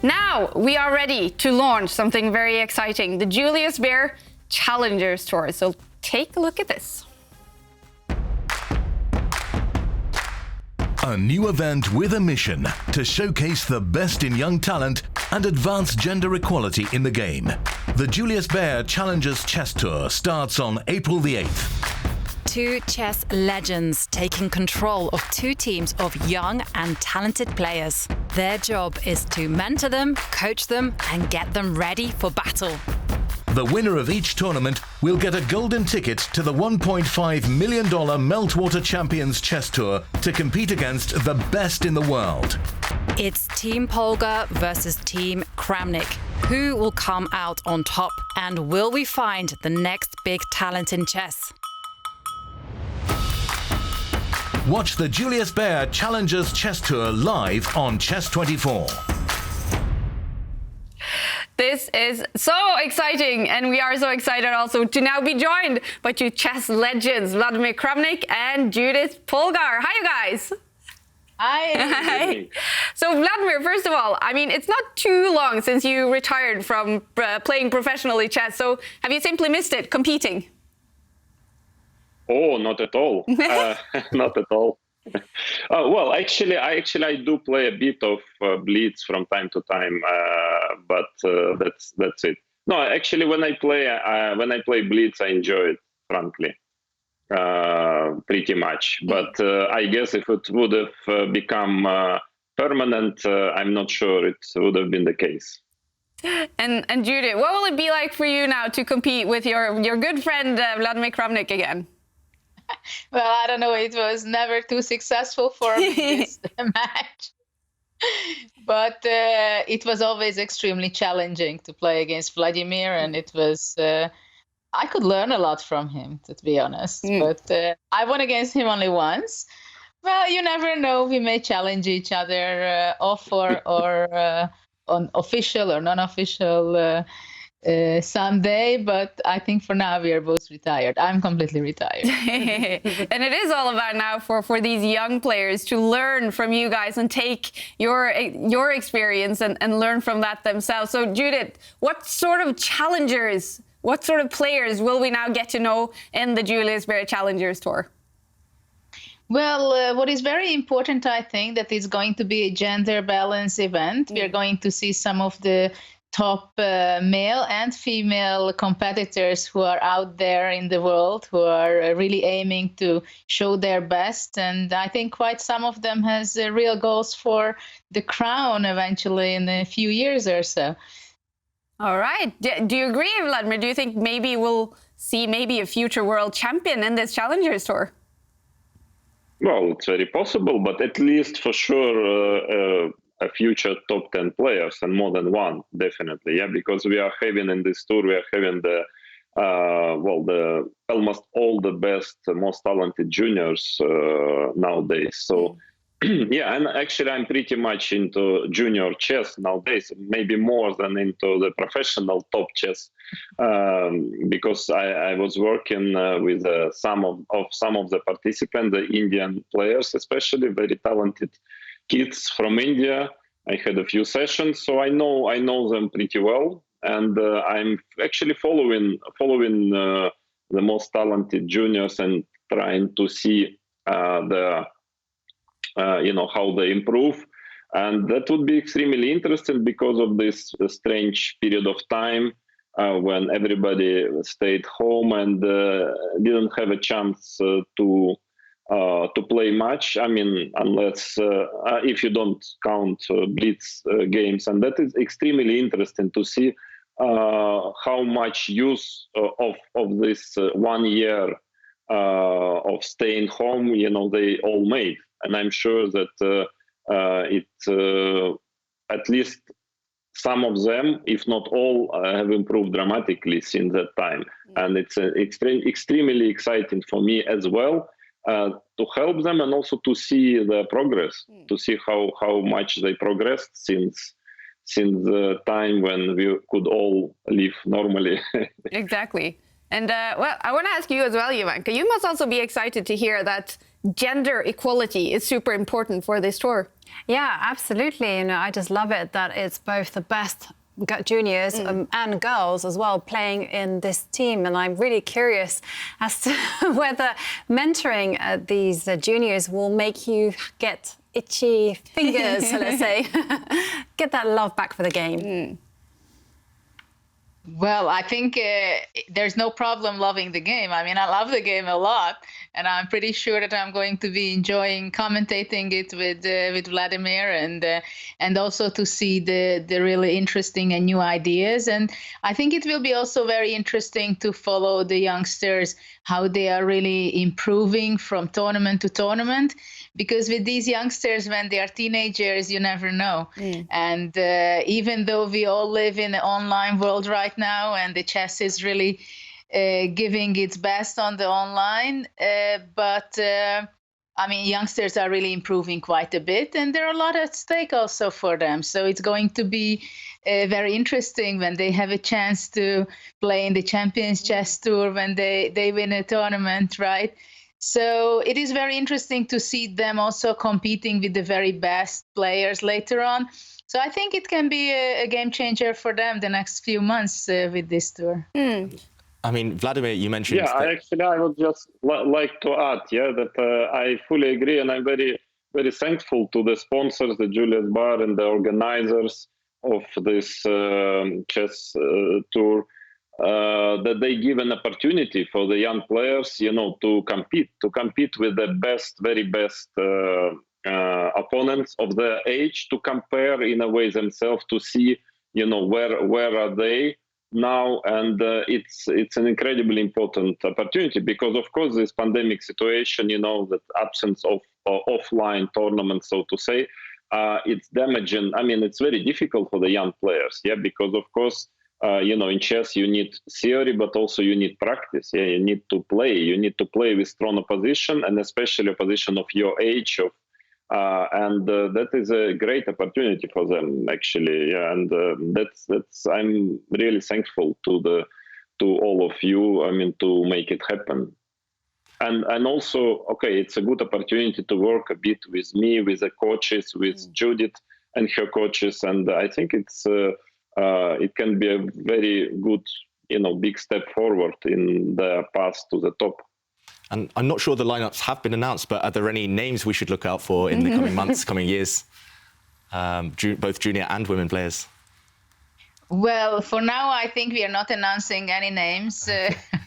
Now we are ready to launch something very exciting, the Julius Baer Challengers Tour. So take a look at this. A new event with a mission to showcase the best in young talent and advance gender equality in the game. The Julius Baer Challengers Chess Tour starts on April the 8th. Two chess legends taking control of two teams of young and talented players. Their job is to mentor them, coach them, and get them ready for battle. The winner of each tournament will get a golden ticket to the $1.5 million Meltwater Champions Chess Tour to compete against the best in the world. It's Team Polgar versus Team Kramnik. Who will come out on top, and will we find the next big talent in chess? Watch the Julius Baer Challengers Chess Tour live on Chess24. This is so exciting, and we are so excited also to now be joined by two chess legends, Vladimir Kramnik and Judit Polgar. Hi, you guys. Hi. So, Vladimir, first of all, I mean, it's not too long since you retired from playing professionally chess. So, have you simply missed it, competing? Oh, not at all. Not at all. Well, actually, I do play a bit of Blitz from time to time, but that's it. No, actually, when I play Blitz, I enjoy it, frankly, pretty much. But I guess if it would have become permanent, I'm not sure it would have been the case. And Judit, what will it be like for you now to compete with your good friend Vladimir Kramnik again? Well, I don't know. It was never too successful for me, this match. But it was always extremely challenging to play against Vladimir. And it was, I could learn a lot from him, to be honest. But I won against him only once. Well, you never know. We may challenge each other off or on official or non-official someday, but I think for now we are both retired. I'm completely retired. And it is all about now for these young players to learn from you guys and take your experience and learn from that themselves. So Judit, what sort of challengers, what sort of players will we now get to know in the Julius Baer Challengers Tour? Well, what is very important, I think, that it's going to be a gender balance event. We are going to see some of the top male and female competitors who are out there in the world, who are really aiming to show their best. And I think quite some of them has real goals for the crown eventually in a few years or so. All right. Do you agree, Vladimir? Do you think maybe we'll see maybe a future world champion in this Challengers Tour? Well, it's very possible, but at least for sure a future top 10 players, and more than one, definitely. Yeah, because we are having in this tour, we are having the almost all the best, most talented juniors nowadays. So yeah, and actually I'm pretty much into junior chess nowadays, maybe more than into the professional top chess, because I was working with some of the participants, the Indian players, especially very talented kids from India. I had a few sessions, so I know them pretty well, and I'm actually following the most talented juniors and trying to see how they improve, and that would be extremely interesting because of this strange period of time when everybody stayed home and didn't have a chance to play much. I mean, unless if you don't count Blitz games, and that is extremely interesting to see how much use of this 1 year of staying home, they all made. And I'm sure that at least some of them, if not all, have improved dramatically since that time. And it's extremely exciting for me as well. To help them and also to see the progress, to see how much they progressed since the time when we could all live normally. Exactly. And well, I want to ask you as well, Jovanka, you must also be excited to hear that gender equality is super important for this tour. Yeah, absolutely. You know, I just love it that it's both the best juniors and girls as well playing in this team, and I'm really curious as to whether mentoring these juniors will make you get itchy fingers, let's say, get that love back for the game. Well, I think there's no problem loving the game. I mean, I love the game a lot, and I'm pretty sure that I'm going to be enjoying commentating it with Vladimir, and also to see the really interesting and new ideas. And I think it will be also very interesting to follow the youngsters, how they are really improving from tournament to tournament. Because with these youngsters, when they are teenagers, you never know. And even though we all live in the online world right now, and the chess is really giving its best on the online, but I mean, youngsters are really improving quite a bit, and there are a lot at stake also for them. So it's going to be very interesting when they have a chance to play in the Champions Chess Tour, when they win a tournament, right? So it is very interesting to see them also competing with the very best players later on. So I think it can be a game changer for them the next few months with this tour. I mean, Vladimir, you mentioned... Yeah, I would just like to add, that I fully agree, and I'm very, very thankful to the sponsors, the Julius Baer and the organizers of this chess tour, that they give an opportunity for the young players, to compete with the best, very best opponents of their age, to compare in a way themselves, to see, where are they now. And it's an incredibly important opportunity because, of course, this pandemic situation, that absence of offline tournaments, so to say, it's damaging. I mean, it's very difficult for the young players, because, of course, in chess, you need theory, but also you need practice. You need to play. You need to play with strong opposition, and especially opposition of your age. And that is a great opportunity for them, actually. And that's I'm really thankful to all of you. I mean, to make it happen. And also, okay, it's a good opportunity to work a bit with me, with the coaches, with Judit and her coaches, and I think it can be a very good, big step forward in the path to the top. And I'm not sure the lineups have been announced, but are there any names we should look out for in the coming months, coming years? Both junior and women players. Well, for now, I think we are not announcing any names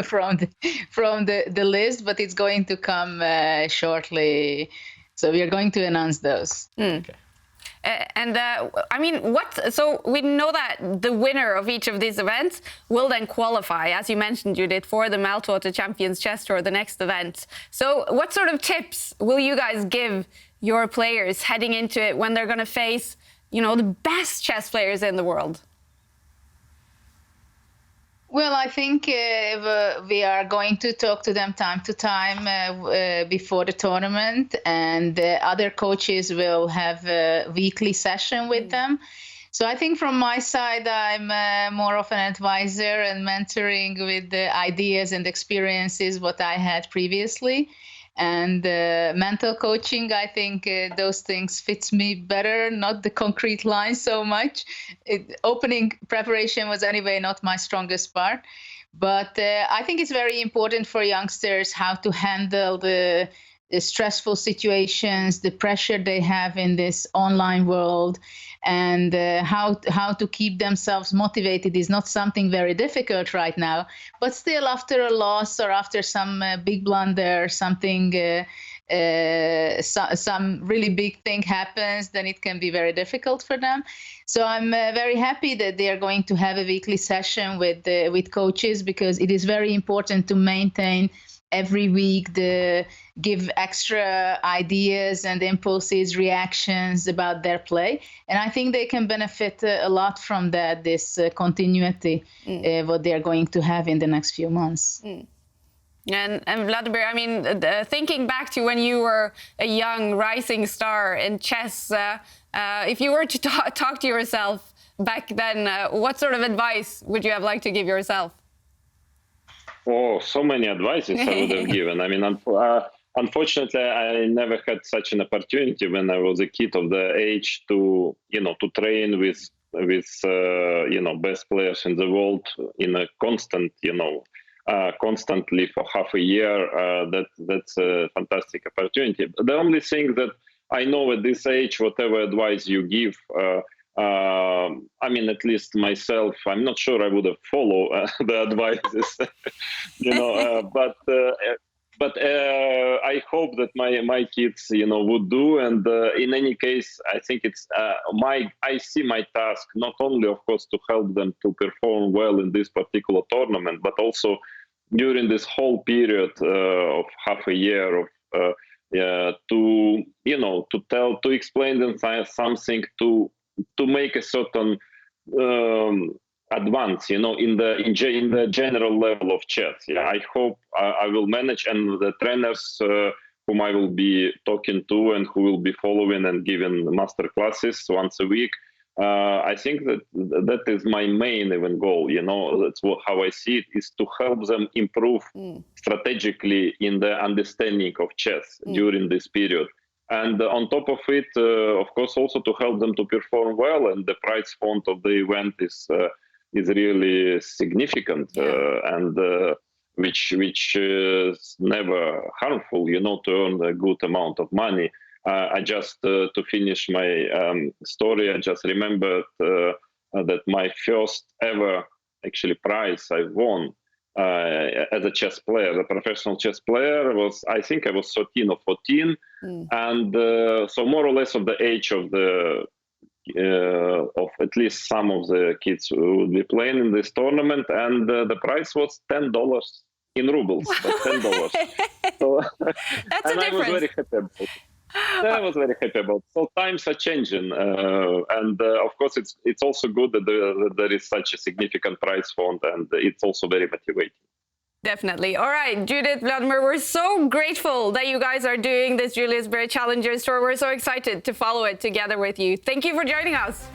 from the list, but it's going to come shortly. So we are going to announce those. Okay. And I mean, so we know that the winner of each of these events will then qualify, as you mentioned, Judith, for the Meltwater Champions Chess Tour, the next event. So what sort of tips will you guys give your players heading into it when they're going to face, the best chess players in the world? Well, I think we are going to talk to them time to time before the tournament, and other coaches will have a weekly session with them. So I think from my side, I'm more of an advisor and mentoring with the ideas and experiences what I had previously. And mental coaching, I think those things fits me better, not the concrete lines so much. Opening preparation was anyway not my strongest part. But I think it's very important for youngsters how to handle the stressful situations, the pressure they have in this online world, and how to keep themselves motivated is not something very difficult right now. But still, after a loss or after some big blunder, something, some really big thing happens, then it can be very difficult for them. So I'm very happy that they are going to have a weekly session with coaches, because it is very important to maintain every week, give extra ideas and impulses, reactions about their play. And I think they can benefit a lot from that, this continuity, what they're going to have in the next few months. And Vladimir, I mean, thinking back to when you were a young rising star in chess, if you were to talk to yourself back then, what sort of advice would you have liked to give yourself? Oh, so many advices I would have given. I mean, unfortunately, I never had such an opportunity when I was a kid of the age to, to train with best players in the world in a constant, constantly for half a year. That's a fantastic opportunity. The only thing that I know at this age, whatever advice you give, I mean, at least myself, I'm not sure I would have followed the advices, but I hope that my kids, would do. And in any case, I think it's I see my task not only, of course, to help them to perform well in this particular tournament, but also during this whole period of half a year of to explain them something, to make a certain advance, in the general level of chess. Yeah, I hope I will manage, and the trainers whom I will be talking to and who will be following and giving master classes once a week. I think that is my main even goal. That's how I see it, is to help them improve strategically in the understanding of chess during this period. And on top of it, of course, also to help them to perform well. And the prize fund of the event is really significant, and which is never harmful, to earn a good amount of money. I just, to finish my story, I just remembered that my first ever actually prize I won as a chess player, a professional chess player, I think I was 13 or 14. And so more or less of the age of of at least some of the kids who would be playing in this tournament. And the price was $10 in rubles, but $10. So, That's and a difference. I was very happy about it. I was very happy about it. So times are changing, and of course it's also good that there is such a significant prize fund, and it's also very motivating. Definitely. All right, Judit, Vladimir, we're so grateful that you guys are doing this Julius Baer Challengers Tour. We're so excited to follow it together with you. Thank you for joining us.